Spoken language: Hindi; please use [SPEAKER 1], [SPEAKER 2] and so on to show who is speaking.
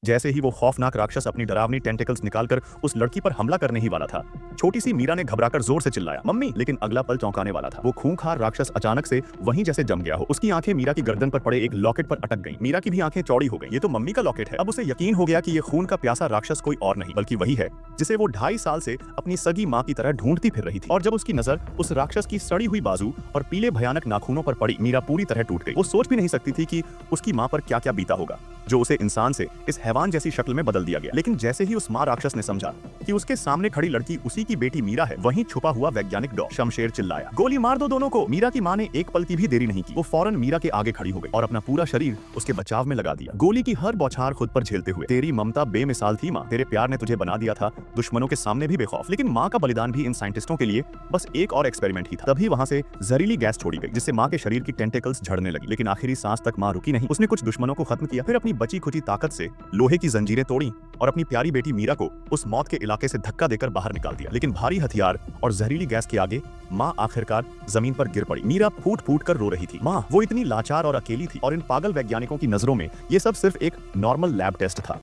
[SPEAKER 1] जैसे ही वो खौफनाक राक्षस अपनी डरावनी टेंटिकल्स निकालकर उस लड़की पर हमला करने ही वाला था, छोटी सी मीरा ने घबराकर जोर से चिल्लाया, मम्मी। लेकिन अगला पल चौंकाने वाला था। वो खूंखार राक्षस अचानक से वहीं जैसे जम गया हो। उसकी आंखें मीरा की गर्दन पर पड़े एक लॉकेट पर अटक गईं। मीरा की भी आंखें चौड़ी हो गईं। ये तो मम्मी का लॉकेट है। अब उसे यकीन हो गया कि ये खून का प्यासा राक्षस कोई और नहीं बल्कि वही है जिसे वो 2.5 साल से अपनी सगी माँ की तरह ढूंढती फिर रही थी। और जब उसकी नजर उस राक्षस की सड़ी हुई बाजू और पीले भयानक नाखूनों पर पड़ी, मीरा पूरी तरह टूट गई। वो सोच भी नहीं सकती थी कि उसकी माँ पर क्या क्या बीता होगा, जो उसे इंसान से इस हैवान जैसी शक्ल में बदल दिया गया। लेकिन जैसे ही उस माँ राक्षस ने समझा कि उसके सामने खड़ी लड़की उसी की बेटी मीरा है, वहीं छुपा हुआ वैज्ञानिक डॉ शमशेर चिल्लाया, गोली मार दो दोनों को। मीरा की माँ ने एक पल की भी देरी नहीं की। वो फौरन मीरा के आगे खड़ी हो गई और अपना पूरा शरीर उसके बचाव में लगा दिया, गोली की हर बौछार खुद पर झेलते हुए। तेरी ममता बेमिसाल थी माँ, तेरे प्यार ने तुझे बना दिया था दुश्मनों के सामने भी बेखौफ। लेकिन माँ का बलिदान भी इन साइंटिस्टों के लिए बस एक और एक्सपेरिमेंट ही था। तभी वहां से जहरीली गैस छोड़ी गई जिससे माँ के शरीर की टेंटिकल्स झड़ने लगी। लेकिन आखिरी सांस तक माँ रुकी नहीं। उसने कुछ दुश्मनों को खत्म किया, फिर अपनी बची खुची ताकत से लोहे की जंजीरें तोड़ी और अपनी प्यारी बेटी मीरा को उस मौत के इलाके से धक्का देकर बाहर निकाल दिया। लेकिन भारी हथियार और जहरीली गैस के आगे माँ आखिरकार जमीन पर गिर पड़ी। मीरा फूट फूट कर रो रही थी। माँ वो इतनी लाचार और अकेली थी और इन पागल वैज्ञानिकों की नजरों में ये सब सिर्फ एक नॉर्मल लैब टेस्ट था।